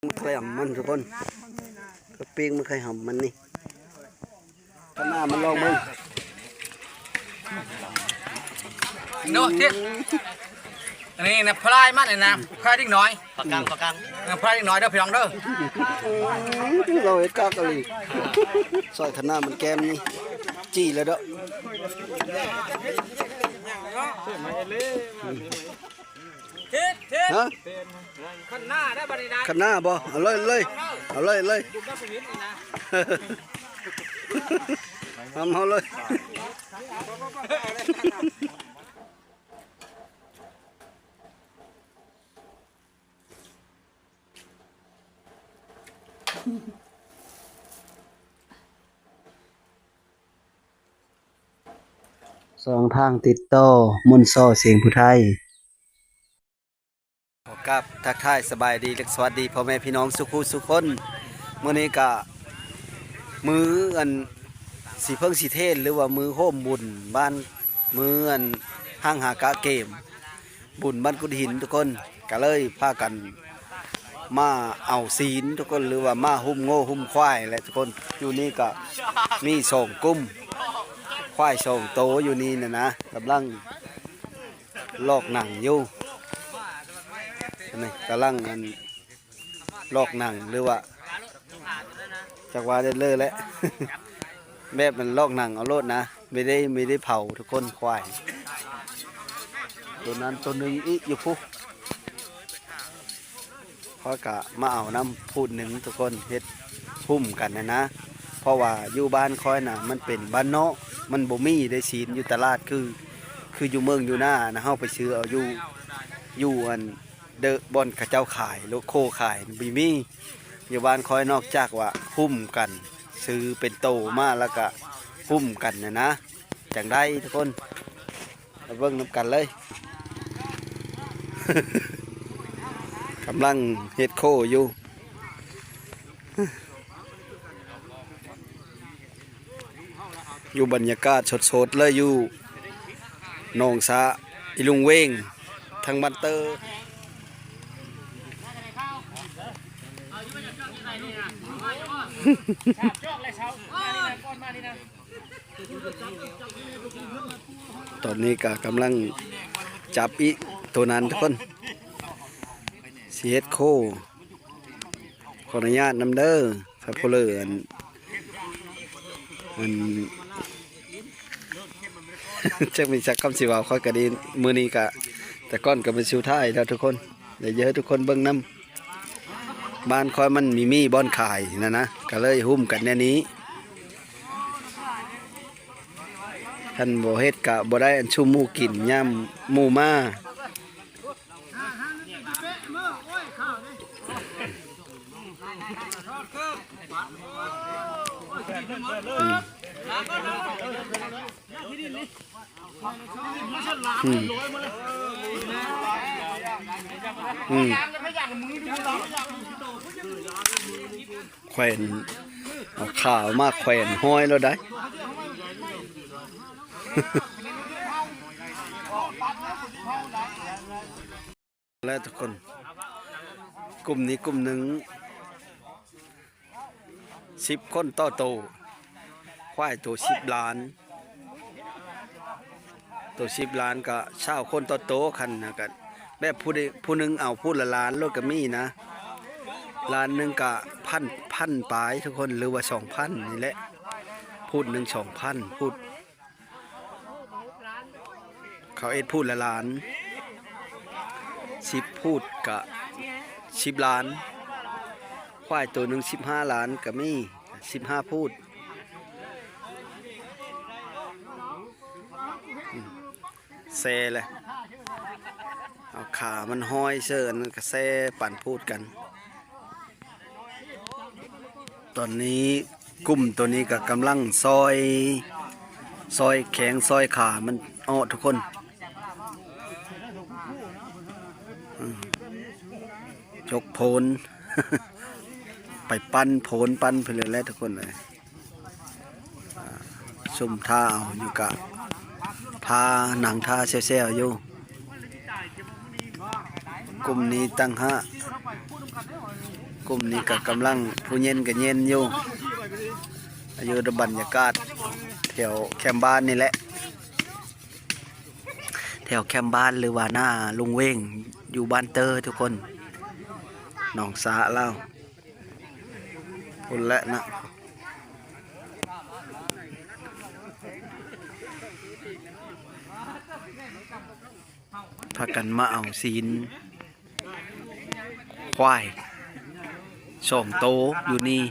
มันเคยหำมันทุกคนกระเปียงมันเคยหำมันนี่ข้างหน้ามันลองมึงโน่เทียอันนี้นะพลายมันเลยนะพลายดิ้งน้อยปากกังพลายดิ้งน้อยเด้อพี่น้องเด้อเราเอ็ดกากะลีซอยข้างหน้ามันแก้มนี่จี้เลยเด้อฮะขันหน้าได้บริการข้างหน้าบ่เอาเลยเอาเลยทำเอาเลยสองทางติดต่อมุนซ้อเสียงผู้ไทยขอกราบทักทายสบายดีและสวัสดีพ่อแม่พี่น้องสุขุสุขคนเมื่อนี้ก็มื้ออันสีเพิ่งสีเทศหรือว่ามื้อโฮมบุญบ้านมื้ออันห้างหากะเกมบุญบ้านกุฎหินทุกคนก็เลยพากันมาเอาศีลทุกคนหรือว่ามาหุ้มโง่หุ้มควายแหละทุกคนอยู่นี่ก็มีส่งกุ้มควายส่งโตอยู่นี่นะกำลังลอกหนังอยู่นี่กำลังอันลอกหนังหรือว่าจักว่าได้เลยแหละ แบบมันลอกหนังเอาโลดนะไม่ได้เผาทุกคนควายตัวนั้นตัวหนึ่งอีกอยู่ปุ๊บพอกะมาเอาน้ำพูดหนึ่งทุกคนเฮ็ดพุ่มกันนะเพราะว่าอยู่บ้านคอยน่ะมันเป็นบ้านเนาะมันบ่มีได้ศีลอยู่ตลาดคืออยู่เมืองอยู่หน้านะเฮาไปซื้อเอาอยู่อันเดอะบอนข้าเจ้าขายโลโคขายบีมีอยู่บ้านคอยนอกจากว่าพุ่มกันซื้อเป็นโตมาแล้วก็พุ่มกันนะจังได้ทุกคนมาเบิ่งนำกันเลย กำลังเฮ็ดโคอยู่อยู่บรรยากาศสดๆเลยอยู่หนองสะอีลุงเวงทางบันเตอร์ตอนนี้ก็กำลังจับอีตัวนั้นทุกคนเสียดโคขออนุญาตนำเด้อพระพลเรือนมัน จะมีจักคำสิว่าค่อยกระดีมือนี้กะแต่ก้อนก็เป็นชิวท้ายแล้วทุกคนเดี๋ยวเยอะทุกคนเบิ่งน้ำบ้านคอยมันมีบ่อนขายนะก็เลยหุ้มกันแน่นี้ท่านบ่เฮ็ดกะบ่ได้อันชุ่มหมูกินย่ำหมูมาแขวนเอาข่าวมาแขวนห้อยแล้วได้ แล้วทุกคนกลุ่มนี้กลุ่มหนึ่ง10 คนต่อโตควายตัว10 ล้านตัว10 ล้านก็20 คนต่อโตคันนะกันแบบผู้หนึ่งเอาพูดละล้านรถก็มีนะล้านหนึ่งก็พันปลายทุกคนหรือว่า2,000นี่แหละพูดหนึ่ง2,000พูดเขาพูดละล้าน10พูดกะ10 ล้านควายตัวหนึ่ง15 ล้านก็มี15พูดแซ่เลยเอาขามันห้อยเชิญก็แซ่ปั่นพูดกันตอนนี้กลุ่มตัวนี้ก็กำลังซอยแข็งซอยขามันอ้อทุกคนยกโพน ไปปั้นโพนปั้นไปเลยแล้วทุกคนเลยซุ่มท่าเอาอยู่กะท่าหนังท่าเซลอยู่ กลุ่มนี้ตั้ง5 กลุ่มนี้ก็กำลังผู้เย็นก็เย็นอยู่อยู่ในบรรยากาศแถวแคมป์บ้านนี่แหละแถวแคมป์บ้านหรือว่าหน้าลุงเว้งอยู่บ้านเตอร์ทุกคนหนองสาเล่าคนละนะพากันมาเอาศีลควายสองโตอยู่นี่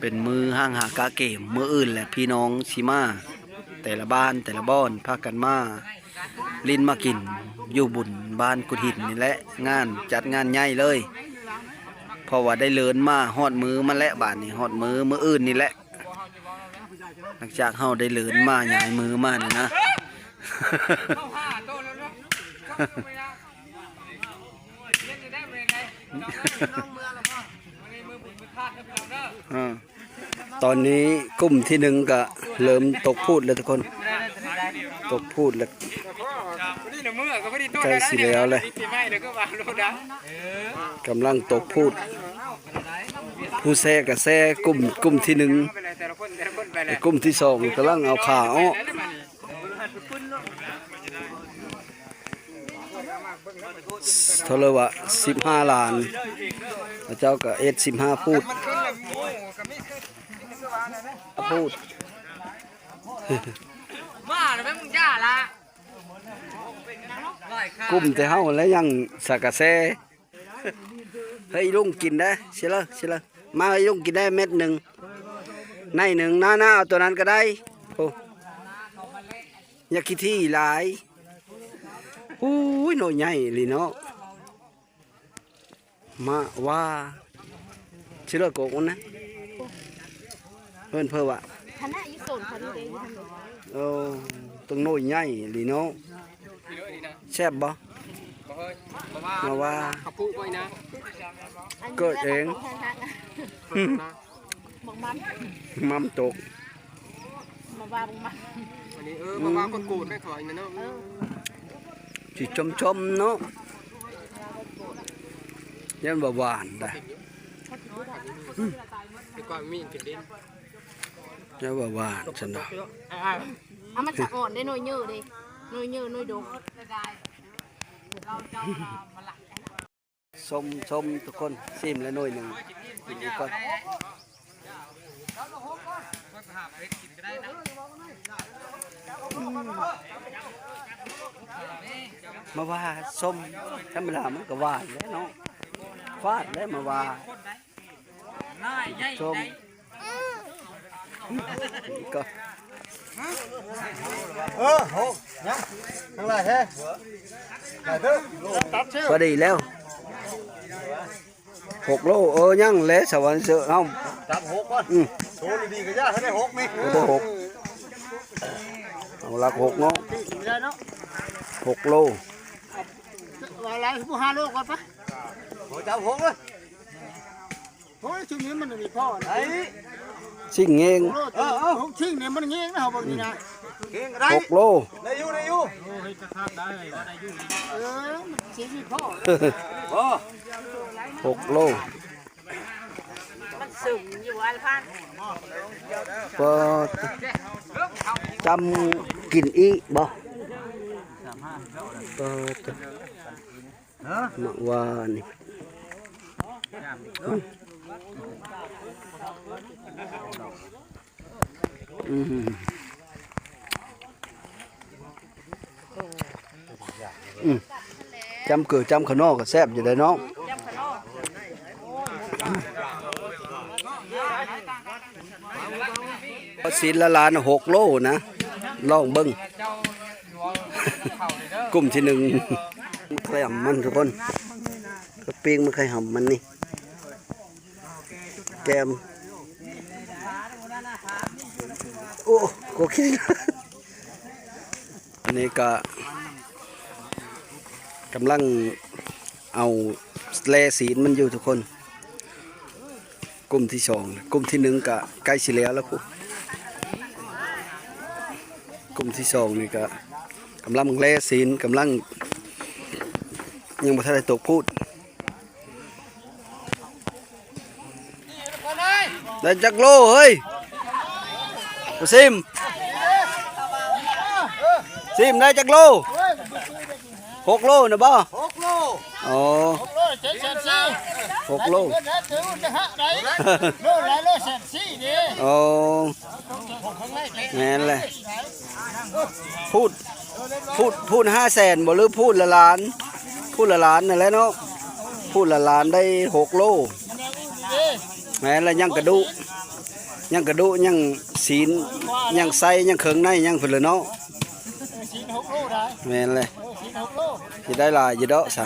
เป็นมือห้างหากาเกมมืออื่นแหละพี่น้องชิมาแต่ละบ้านแต่ละบ้านพากันมาลิ้นมากินอยู่บุญบ้านกุดหินนี่แหละงานจัดงานใหญ่เลยเพราะว่าได้เลินมาฮอดมือมาแล้วบาทนี่ฮอดมืออื่นนี่แหละหลังจากเฮาได้เลินมาใหญ่มือมาเนี่ยนะ ตอนนี้กลุ่มที่หนึ่งก็เริ่มตกพูดแล้วทุกคนตกพูดแล้วใกล้สิแล้วเลยกำลังตกพูดผู้แซ่กับแซ่กลุ่มที่หนึ่งกลุ่มที่สองกำลังเอาขาอ้อเท่าไรวะ15 ล้านพระเจ้าก็15พูดมาเลยแม่มึงย่าละ กุ้มแต่เฮาแล้วยังสักกะแซเฮ้ยลุงกินได้เชียวละมาให้ลุงกินได้เม็ดหนึ่งในหนึ่งหน้าเอาตัวนั้นก็ได้โอ้ยาคิดที่หลายอู้ยหน่อยใหญ่ลีเนาะมาว่าเชื่อโกงนะเพิ่นเพิ่มอ่ะคณะยุสนคณะเองทำหนู โอ้ตรงโน่ยใหญ่ลีเนาะแซ่บบ่มาว่าเกิดเองบังมัน มัมตกมาว่าบังมัน อันนี้มาว่าคนกูดไม่ถอยนะเนาะสิชมเนาะยันบ่หวานได้ดีกว่ามีกินดินยันบ่หวานฉันดอกเอามันจะอ่อนได้หน่อยเยอะดิหน่อยเยอะหน่อยดกชมทุกคนซิมแล้วหน่อยหนึ่งกินดีก่อนมาว่าส้มธรรมดามันก็หวานแล้วเนาะฟาดแล้วมาว่าส้มก็โหยังทั้งหลายแท้พอดีแล้ว6 โลยังแล้วสวรรค์เสือเฮาจับ6ก่อนโชว์ดีๆก็ยากให้ได้6นี่ได้6เอาหลัก6เนาะ6 โลอะไรผู้5 โลก่อนปะโหจับ6เลยโอ้ยชิ้นนี้มันมีพ่อไหนชิงเอง6ชิ้นเนี่ยมันเงี้ยนะเขาบอกนี่นะ6 โลได้อยู่ได้มันเสียมีพ่อ6 โลมันสูงอยู่อัลพันก็จำกินอีบ่ก็มาว่านี่จำเกิดจำขนอกก็แซ่บอยู่เลยน้องศีลละล้าน6 โลนะลองเบิ้งกลุ่มที่1เคยหำมันทุกคนกระเปียงมันเคยหำมันนี่แกมโอ้โอเคอันนี้ก็กำลังเอาแลศีลมันอยู่ทุกคนกลุ่มที่2กลุ่มที่1ก็ใกล้สิแล้วครูกลุ่มที่2นี่ก็กำลังแลศีลกำลังยังบ่ทันได้ตกพูด ได้จักโลเฮ้ยซิมได้จักโล6 โลนะบ่ 6 โล อ๋อ 6 โล7 6 โล ถือจะหะได้โลหลายโล7 4ดิ อ๋อแม่นเลยพูด500,000บ่หรือพูดละล้านพูดละล้านนั่นแหละเนาะพูดละล้านได้6 โลแม่นละยังกระดูยังศีลยังไส้ยังเขิงในยังพุ่นละเนาะ ชิ้น6 โลได้ แม่นเลย ชิ้น6 โล สิได้หลายอยู่ดอกซะ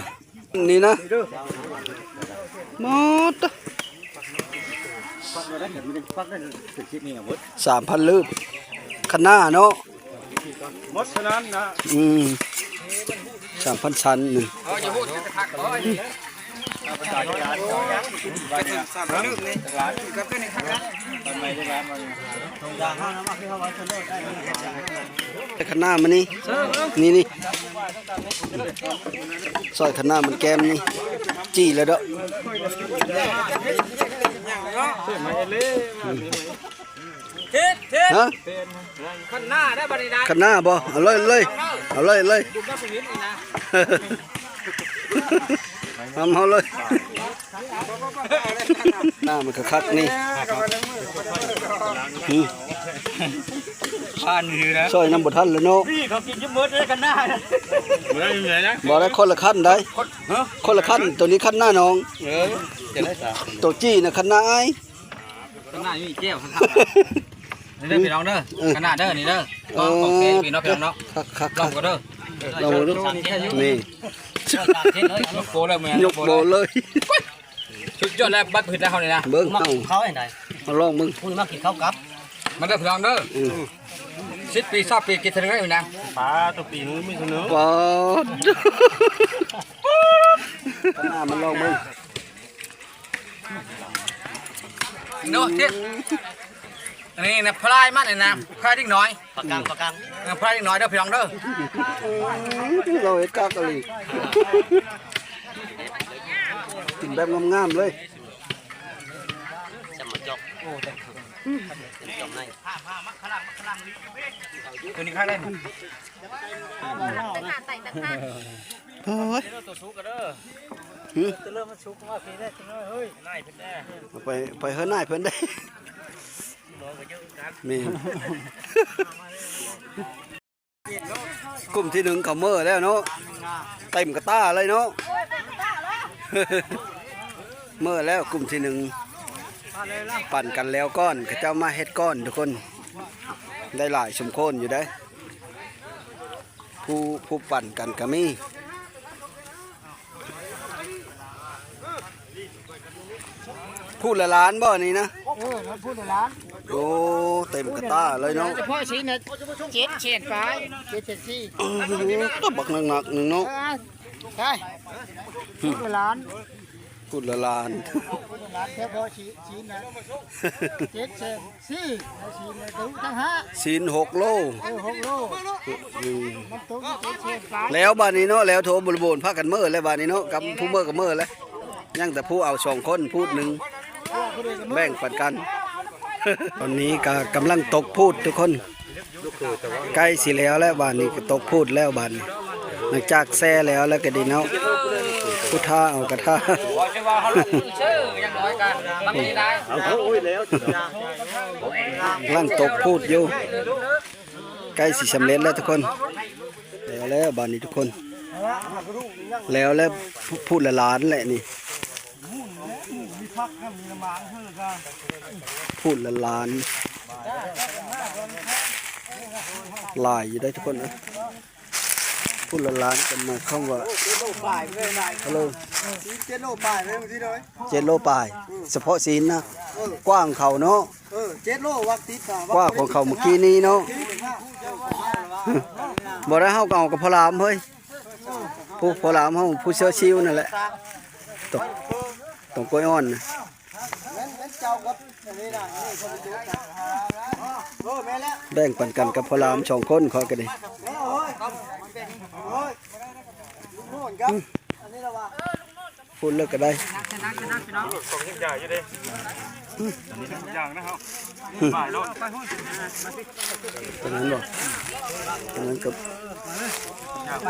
นี่นะหมด3,000ลืบคันหน้าเนาะ หมดฉะนั้นนะ 3,000 ชั้นหนึ่ง อย่าพูดจะพักเอ้ยไปถึง3ลืมนี่กับตัวนี้พักนะ แต่คันหน้ามันนี่ซอยคันหน้ามันแก้มนี่จี้แล้วเด้อ ทิศ ฮะ ขันหน้าได้บริดา คันหน้าบ่เอาเลยดูกับชีวิตนี่นะ ทำเอาเลยหน้ามันคักๆนี่ ผ่านมือนะ ซอยน้ำบ่ทันเลยเนาะ พี่เขากินยุ่มมืดเลยกันหน้าไม่ได้ยังไงนะ บ่ได้คนละขั้นได้คนละขั้นตัวนี้ขั้นหน้าน้อง จะได้สา ตัวจี้น่ะขั้นหน้าอ้าย ขันหน้ามีแก้วขันหน้านี่เด้อพี่น้องเด้อขันหน้าเด้อนี่เด้อก็โอเคพี่น้องพี่น้องเนาะ คัก ลองกันเด้อ ลองดูนี่ ยกโบเลยแม่ ยกโบเลย ชุดยอดแล้วบัดผืนได้เขาเลยนะ เบิ่งเอา เขาไอ้ไหน มาลองมึง คุณมากินข้าวกับ มันเด้อพี่น้องเด้อ10 ปี20 ปีกินเท่าไหร่อยู่นะ ปลาตัวปีนู้นไม่เสนอ ปอดขั้นหน้ามันลองมึง เนาะทิศอันนี้นะพลายมันเลยนะพลายดิ้งน้อย ประกัน พลายดิ้งน้อยเด้อพี่น้องเด้อ เราเฮ็ดกากะลีกินแบบงามๆเลย จะมาจกโอ้แต่จกใน ตัวนี้ข้างได้ ไปหาไต่ตะข้าง โอ้ย จะเริ่มมันชุกว่าพี่ได้จังเลยเฮ้ยนายเพิ่นได้ ไปเฮือนนายเพิ่นได้มีกลุ่มที่1เขาเมื่อแล้วเนาะเต็มกระต้าเลยเนาะเมื่อแล้วกลุ่มที่1ปั่นกันแล้วก้อนเขาเจ้ามาเฮ็ดก้อนทุกคนได้หลายสมโคนอยู่ได้ผู้ปั่นกันก็มีพูดละล้านบ่นี่นะ มันพูดในร้าน โอ้เต็มกระต้าเลยเนาะ เฉพาะชิ้นน่ะ7 เฉดไป7 4 ก็บักหนักๆหนึ่งเนาะ ได้พูดในร้าน พูดละล้าน พูดในร้านเฉพาะชิ้นนะ7 เฉด4ชิ้นนะตุ้งตั้ง5 ศีล6 โล 6 โลมันตุ้ง7 เฉดไป แล้วบ้านนี้เนาะแล้วโทรบริบูรณ์พากันเมื่อแล้วบ้านนี้เนาะกับผู้เมื่อกับเมื่อแล้วยังแต่ผู้เอา2 คนพูดหนึ่งแบ่งปันกัน ตอนนี้ก็กำลังตกพูดทุกคนใกล้สิแล้วแล้วบ้านนี้ก็ตกพูดแล้วบ้านนี้หลังจากแซ่แล้วก็ดีเนาะผู้ท่าเอากระท่า บอกจะว่าเขาลงชื่อยังน้อยกันบางทีได้ กำลังตกพูดอยู่ใกล้สิสำเร็จแล้วทุกคนแล้วบ้านนี้ทุกคนแล้วพูดละล้านแหละนี่พูดละล้านลายอยู่ได้ทุกคนนะพูดละล้านกันมาเข้าว่าฮัลโหล7 โลปลายเลยที่เลย7 โลปลายเฉพาะศีลนะกว้างเขาเนาะ7 โลวักติดกว้างของเขาเมื่อกี้นี้เนาะบ่ได้เฮาก็เอากับพลามเฮ้ยผู้พลามเฮาผู้เชื้อชิวนั่นแหละตรงกล้วยอ่อนนะแบ่งปันกันกับพลาม2 คนคอยกันดิพูดเลิกก็ได้ ทุกอย่างนะครับบ่ายแล้วไปหุ้น ตอนนั้นบ่ตอนนั้นกับ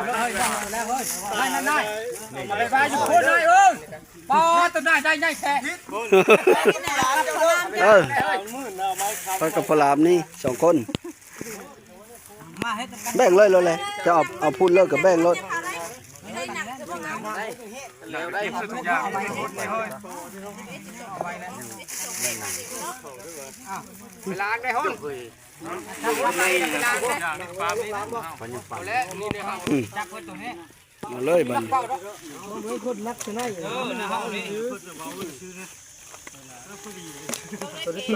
ได้นั่นได้ไปไปอยู่คนได้เอ้ยปอตัวได้ได้แท้ ไปกับพลามนี่2 คนแบ่งเลยเลยจะเอาพูดเลิกกับแบ่งเลย แล้วได้ทุกอย่างเวลาได้หุ้นปลาและนี่นะครับจับไว้ตรงนี้ มาเลยบัด ตั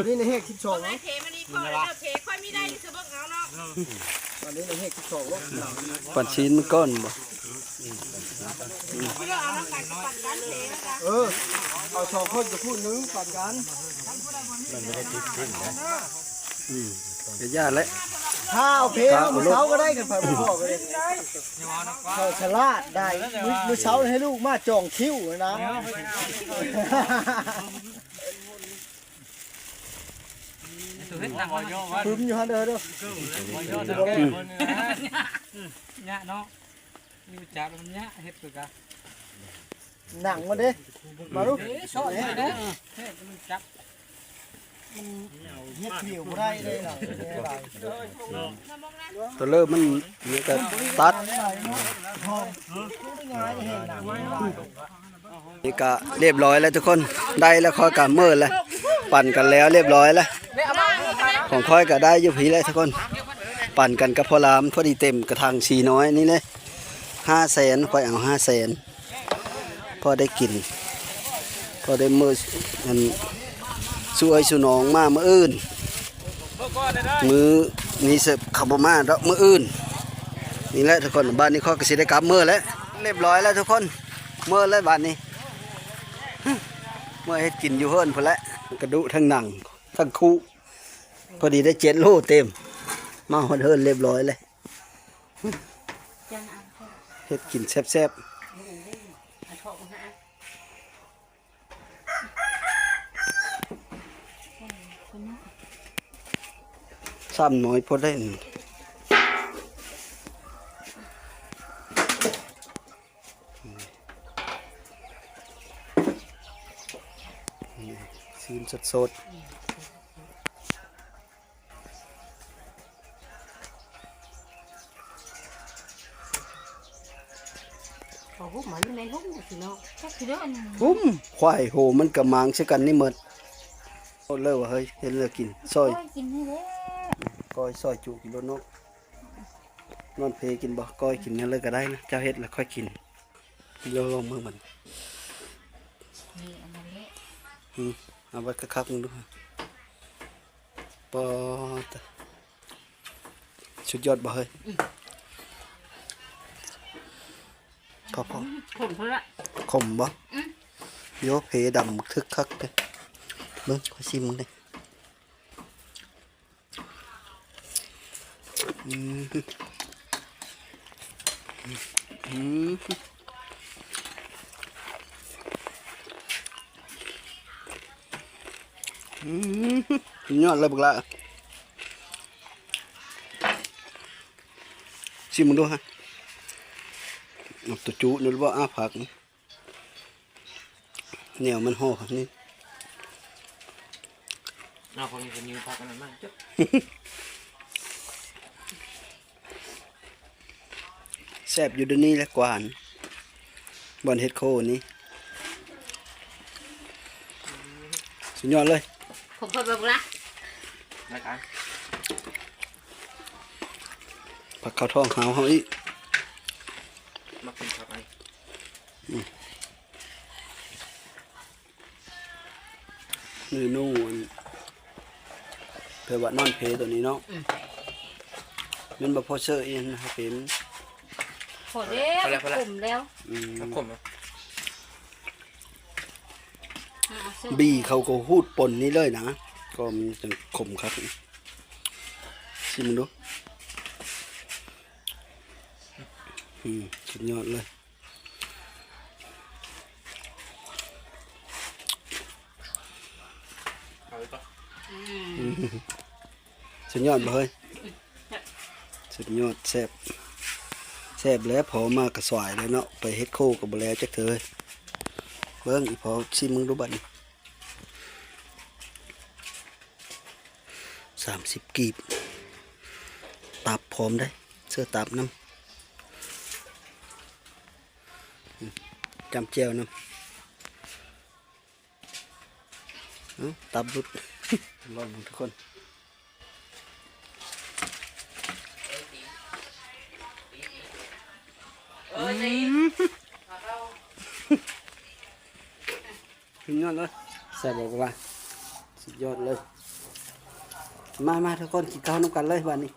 วนี้ในเฮก12 ไอ้เพมันนี่ค่อยเด้อเพค่อยมีได้ซื้อเบิ่งเอาเนาะ ตอนนี้ในเฮก12ลูก ปั่นชิ้นมันก้อนบ่ เลือกเอาน้ำกันกับปั่นกันเพนะคะ เอา2คนจะพูดนึงปั่นกัน เดี๋ยวญาติแล้ว ถ้าเอาเพมื้อเช้าก็ได้กันไปบ่พอก็ได้เขาฉลาดได้มื้อเช้าให้ลูกมาจองคิวนะ ตัวเฮ็ดนั่งย่อว่า ปึ้มอยู่หั่นเด้อเเด้อนี่ยเนาะนี่จับมันเนี้ยเฮ็ดตัวกะ หนังมาเด้มาลูก ชอบเฮ็ดเด้เฮ็ดมันจับ เฮ็ดผิวบ่ได้เลยหนังนี่ ตัวเริ่มมันนี่ก็ตัดนี่ก็เรียบร้อยแล้วทุกคนได้แล้วค่อยกะเมิดแล้วปั่นกันแล้วเรียบร้อยแล้วของค่อยก็ได้อยู่ผีแล้วทุกคนปั่นกันกับพ่อรามพอดีเต็มกระถางสีน้อยนี่เลย500,000ค่อยเอา500,000พอได้กินพอได้มือมันช่วยสุนองมามื้ออื่นมือนี้เสร็จขับมาดอกมื้ออื่นนี่แหละทุกคนบ้านนี้ค่อยก็สิได้กลับมื้อแล้วเรียบร้อยแล้วทุกคนมื้อแล้วบ้านนี้เมื่อเฮ็ดกินอยู่เฮือนพุ่นแหละกระดูทั้งหนังทั้งคู่พอดีได้7 โลเต็มมาฮอดเฮือนเรียบร้อยเลยเฮ็ดกินแซ่บๆซ้ำน้อยพอได้ซีนสดๆ โอ้โหมันอยู่ในห้องสิเนาะแค่คือเด้อ ปุ้มควายโหมันกระมังใช่กันนี่หมดเอาเลยว่าเฮ้ยเห็นเลยกินซอย กินให้เด้ ก้อยซอยจุกินรถนกนอนเพกินบ่ก้อยกินนั่นเลยก็ได้นะเจ้าเฮ็ดแล้วค่อยกินลองมือมันเอาไว้คักๆมึงดูปอดสุดยอดบ่เฮ้ยพอ ผมเพิ่นละ ขมบ่โยเพดำทึกคักเด้เบิ่งขอชิมมึงเด้ยอดเลยบักละชิมมึงดูฮะเอาตัวจุนี่หรือว่าอ้าผักเหนียวมันห่อนี่ เอาคนนี้ยืนพักกันมั่งจุ๊บ แซ่บอยู่เดี๋ยวนี้แหละกวานบอนเฮ็ดโคนี่สุดยอดเลย ผมเพิ่นบอกละ นะครับ ผักข้าวทองหาวเฮาอีก มากินผักไอ้ นี่นู่นเพื่อว่านอนเพตัวนี้เนาะมันบ่พอเสื้อเองนะครับเป็น พอแล้วกลุ่มแล้ว ขม บีเขาก็หูดป่นนี่เลยนะก็มันจะขมครับชิมดูสุดยอดเลย สุดยอดบ่เฮ้ยสุดยอดแซ่บแซ่บแล้วพอมากระสวยเลยเนาะไปเฮ็ดโคกับบ่แล้วจักเถอะเบิ่งอีพอชิมมึงดูบัดนี้30กีบตับพร้อมได้เสื้อตับน้ำจำเจียวน้ำเอาตับรุด ลองดูทุกคนสุดยอดเลยใส่บอกว่าสุดยอดเลยมาทุกคนกินข้าวน้ำกันเลยวันนี้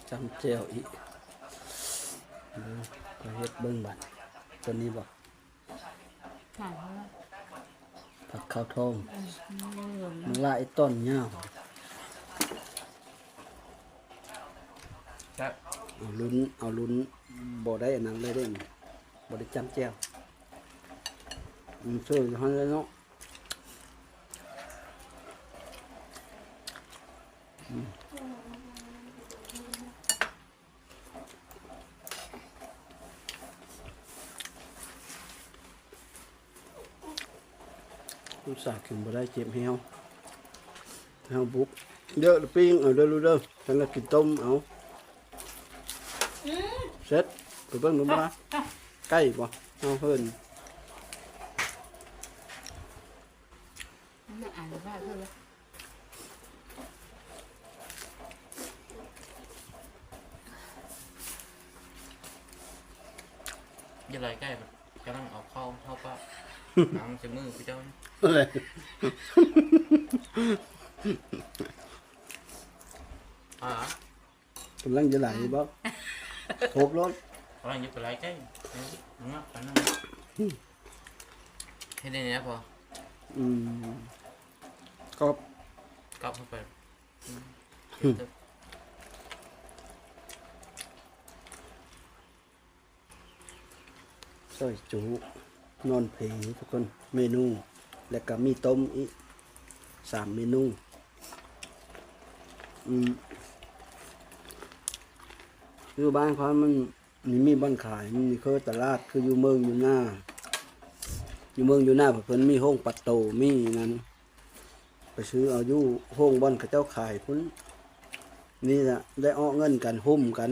จำเจียวอีกก็เฮ็ดเบิ้งบัดตัวนี้บอก ถ่ายเขาละ ผักข้าวทองมันละไอ้ต้นเงา ครับ เอาลุ้นบ่ได้อันนั้นเลยเด้บ่ได้จำเจียวช่วยเขาเลยเนาะลูกสาวขึ้นบ่ได้เจ็บเหี่ยวบุกเยอะละปิ้งเอาเด้อฉันละกินต้มเอาเสร็จไปเบิ่งดูบ่ใกล้บ่เอาเพิ่น ไม่อ่านว่าเพื่อนละ ยังไงใกล้แบบกำลังเอาเข้าปากน้ำจะมือพี่เจ้า อะไร กำลังจะไหลบ่โคบรถ กำลังจะไปไล่ใกล้งับกันนั่นให้ได้เนี้ยพอ ก็ กลับเข้าไป ซอยจุนอนเพลทุกคนเมนูแล้วก็มีต้มอีก3 เมนูอยู่บ้านเขามันมีบ้านขายมันมีเคยตลาดคืออยู่เมืองอยู่หน้าเพิ่นมีห้องปัดโตมีนั้นไปซื้อเอาอยู่ห้องบ้านเขาเจ้าขายพุ่นนี่ล่ะได้อ้อเงินกันหุ้มกัน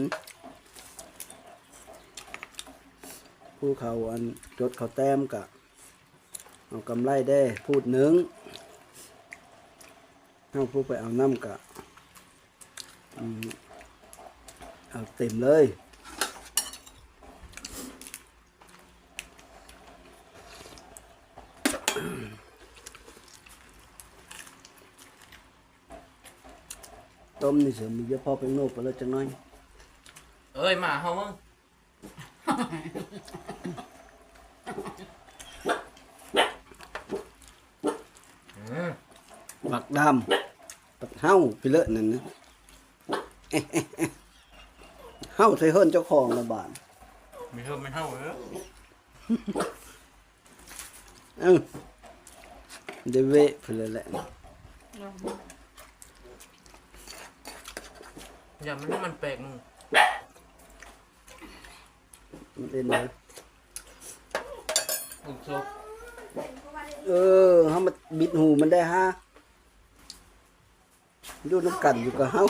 ผู้เขาอันจดเขาแต้มกะเอากำไรได้พูดหนึ่งเอาผู้ไปเอาน้ำกะเอาเต็มเลยต้มนี่เสือมีเยอะพอไปโน่ไปเลยจังน้อย เอ้ยมาเฮามึง บักดำบักเฮาไปเลอะนั่นนะ เฮาใส่เฮิรนเจ้าของละบาท มีเพิ่มเป็นเท่าเหรอ เดเวะไปเลยแหละ อย่ามันแปลกมึง มันเป็นเลย อุกโซ เฮามาบิดหูมันได้ฮะดูน้ำกันอยู่กับเฮา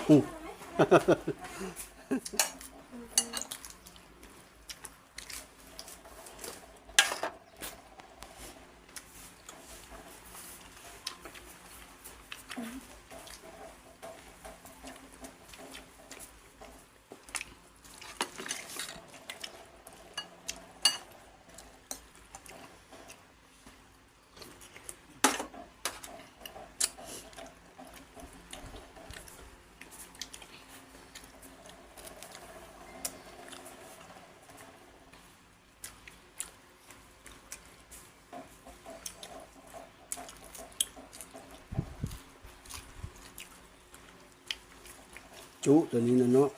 จุตัวนี้นะเนาะ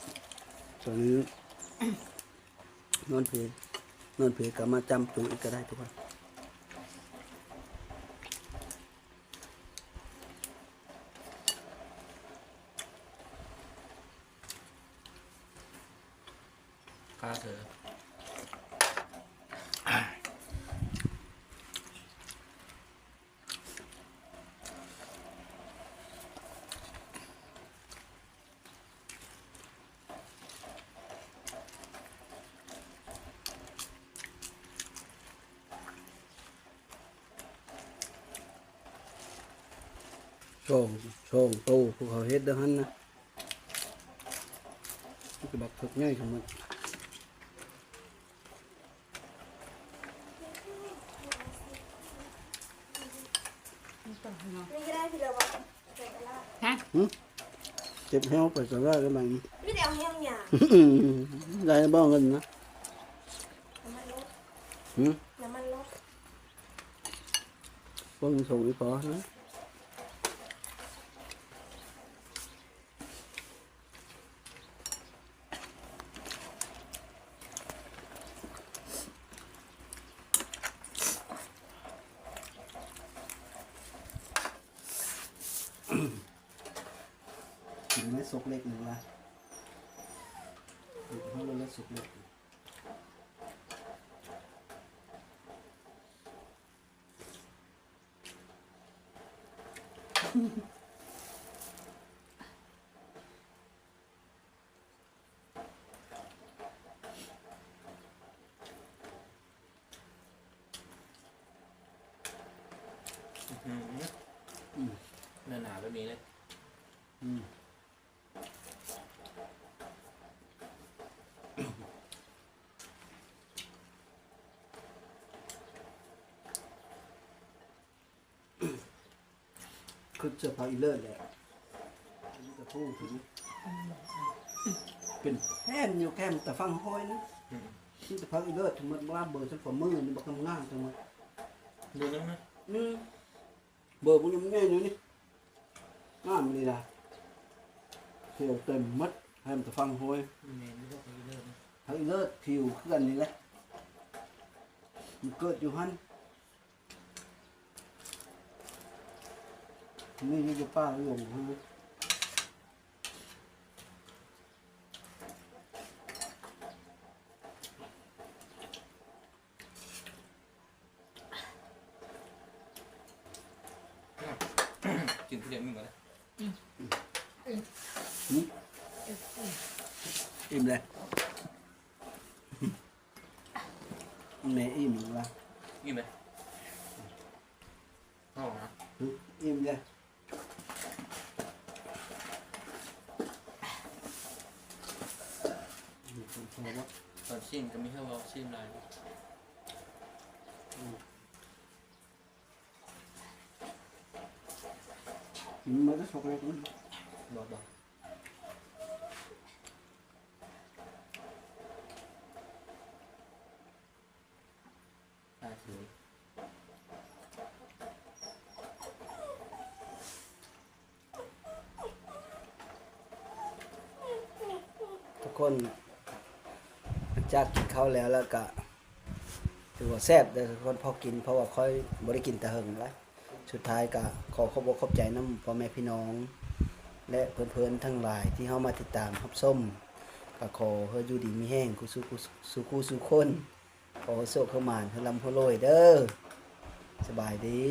ตัวนี้ นอนเพลก็มาจำจุอีกก็ได้ทุกคน กาเถอะ ช่องโตพวกเขาเฮ็ดเด้อหั่นนะมันก็บักถึกง่ายของมันเจ็บแฮวไปสลายแล้วมัน ไม่ได้เอาแห้งหยา ได้บ้างกันนะ น้ำมันลด หืม น้ำมันลด บ่มีส่งอีพอนะกินไม่สุกเล็กหนึ่งละเขาเรียกสุกเล็กเนื้อหนาแบบนี้เลย คือจะพาอีเลิศแหละนี่จะพูดถึงเป็นแค่นอยู่แค่นแต่ฟังห้อยนะที่จะพาอีเลิศทั้งหมดว่าเบอร์ฉันฝ่ามือนี่บอกทำงานทั้งหมด ดูนั่นนะ เบอร์พวกนี้มันง่ายอยู่นี่งามเลยนะเที่ยวเต็มมัดให้มันแต่ฟังห้อย เมนนี่ก็ไปเรื่อย พาอีเลิศผิวเคลื่อนนี่แหละมันเกิดอยู่หันนี่นี่จะป้าหลงฮะ กินทุเรียนมึงก่อนเลย อิ่มเลยแม่อิ่มหรือเปล่า กินไหมอ๋อนะ อิ่มเลยพอวะ ตอนชิมก็ไม่ใช่ว่าชิมอะไร มันก็ช็อกโกแลตนะ บอกตาสวย ทุกคนหลังจากกินข้าวแล้วก็ถือว่าแซ่บแต่ทุกคนพอกินเพราะว่าค่อยบริกินแต่เหิงแล้วสุดท้ายก็ขอขอบอกขอบใจน้ำพ่อแม่พี่น้อง และเพื่อนๆทั้งหลายที่เข้ามาติดตามรับส้มก็ขอให้อยู่ดีมีแห้งสุขคนขอโชคเข้ามานให้ลำให้รวยเด้อสบายดี